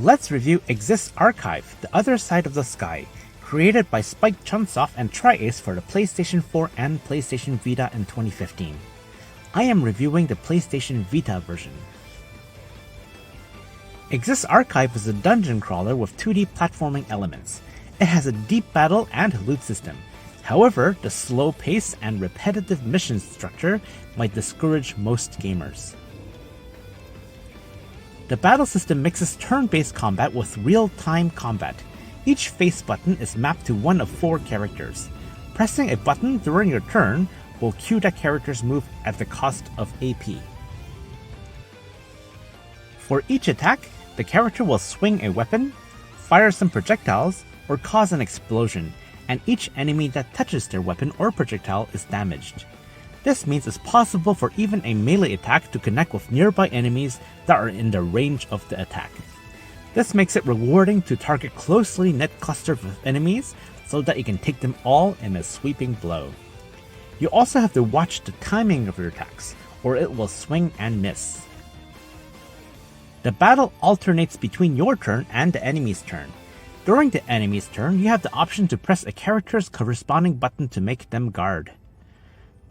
Let's review Exist Archive, The Other Side of the Sky, created by Spike Chunsoft and TriAce for the PlayStation 4 and PlayStation Vita in 2015. I am reviewing the PlayStation Vita version. Exist Archive is a dungeon crawler with 2D platforming elements. It has a deep battle and loot system. However, the slow pace and repetitive mission structure might discourage most gamers. The battle system mixes turn-based combat with real-time combat. Each face button is mapped to one of 4 characters. Pressing a button during your turn will cue that character's move at the cost of AP. For each attack, the character will swing a weapon, fire some projectiles, or cause an explosion, and each enemy that touches their weapon or projectile is damaged. This means it's possible for even a melee attack to connect with nearby enemies that are in the range of the attack. This makes it rewarding to target closely knit clusters of enemies so that you can take them all in a sweeping blow. You also have to watch the timing of your attacks, or it will swing and miss. The battle alternates between your turn and the enemy's turn. During the enemy's turn, you have the option to press a character's corresponding button to make them guard.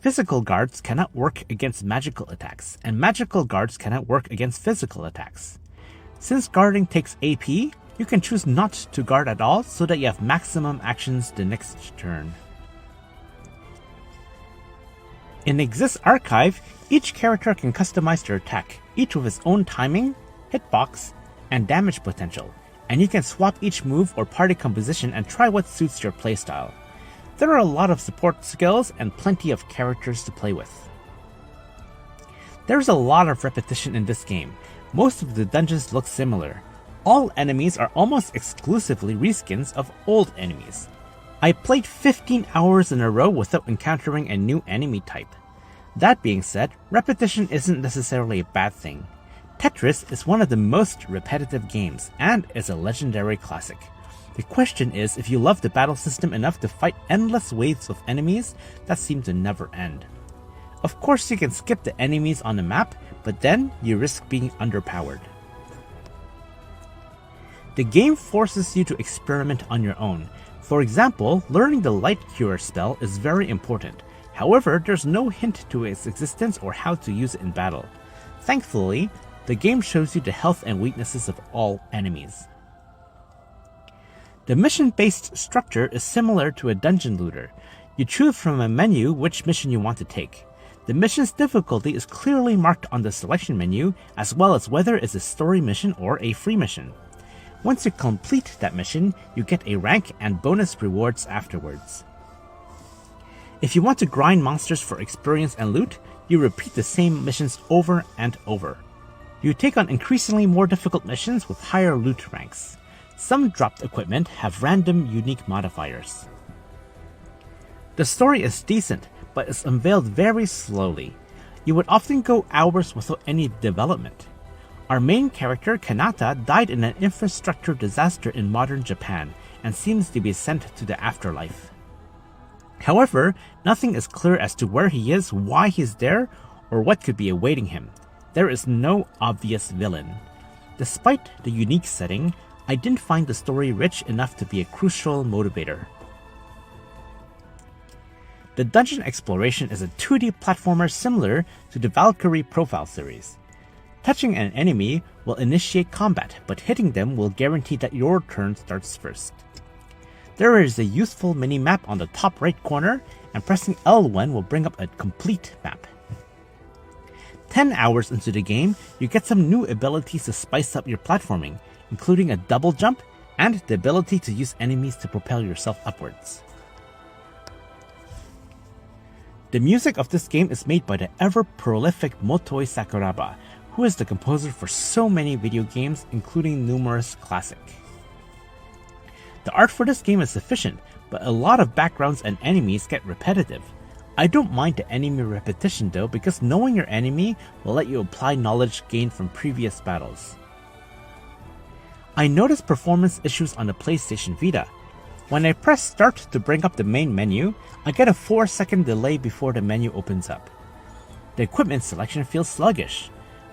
Physical guards cannot work against magical attacks, and magical guards cannot work against physical attacks. Since guarding takes AP, you can choose not to guard at all so that you have maximum actions the next turn. In Exist Archive, each character can customize their attack, each with its own timing, hitbox, and damage potential, and you can swap each move or party composition and try what suits your playstyle. There are a lot of support skills and plenty of characters to play with. There's a lot of repetition in this game. Most of the dungeons look similar. All enemies are almost exclusively reskins of old enemies. I played 15 hours in a row without encountering a new enemy type. That being said, repetition isn't necessarily a bad thing. Tetris is one of the most repetitive games, and is a legendary classic. The question is if you love the battle system enough to fight endless waves of enemies that seem to never end. Of course you can skip the enemies on the map, but then you risk being underpowered. The game forces you to experiment on your own. For example, learning the Light Cure spell is very important. However, there's no hint to its existence or how to use it in battle. Thankfully, the game shows you the health and weaknesses of all enemies. The mission-based structure is similar to a dungeon looter. You choose from a menu which mission you want to take. The mission's difficulty is clearly marked on the selection menu, as well as whether it's a story mission or a free mission. Once you complete that mission, you get a rank and bonus rewards afterwards. If you want to grind monsters for experience and loot, you repeat the same missions over and over. You take on increasingly more difficult missions with higher loot ranks. Some dropped equipment have random unique modifiers. The story is decent, but is unveiled very slowly. You would often go hours without any development. Our main character, Kanata, died in an infrastructure disaster in modern Japan, and seems to be sent to the afterlife. However, nothing is clear as to where he is, why he is there, or what could be awaiting him. There is no obvious villain. Despite the unique setting, I didn't find the story rich enough to be a crucial motivator. The dungeon exploration is a 2D platformer similar to the Valkyrie Profile series. Touching an enemy will initiate combat, but hitting them will guarantee that your turn starts first. There is a useful mini-map on the top right corner, and pressing L1 will bring up a complete map. 10 hours into the game, you get some new abilities to spice up your platforming, including a double jump and the ability to use enemies to propel yourself upwards. The music of this game is made by the ever-prolific Motoi Sakuraba, who is the composer for so many video games, including numerous classics. The art for this game is sufficient, but a lot of backgrounds and enemies get repetitive. I don't mind the enemy repetition though, because knowing your enemy will let you apply knowledge gained from previous battles. I noticed performance issues on the PlayStation Vita. When I press start to bring up the main menu, I get a 4-second delay before the menu opens up. The equipment selection feels sluggish.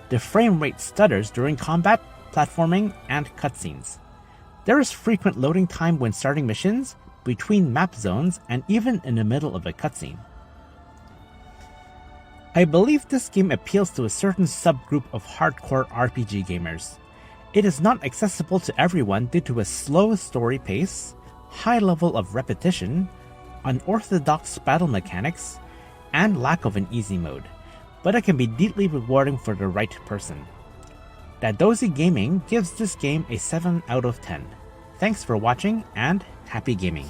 The frame rate stutters during combat, platforming, and cutscenes. There is frequent loading time when starting missions, between map zones, and even in the middle of a cutscene. I believe this game appeals to a certain subgroup of hardcore RPG gamers. It is not accessible to everyone due to a slow story pace, high level of repetition, unorthodox battle mechanics, and lack of an easy mode, but it can be deeply rewarding for the right person. Dadozy Gaming gives this game a 7 out of 10. Thanks for watching and happy gaming!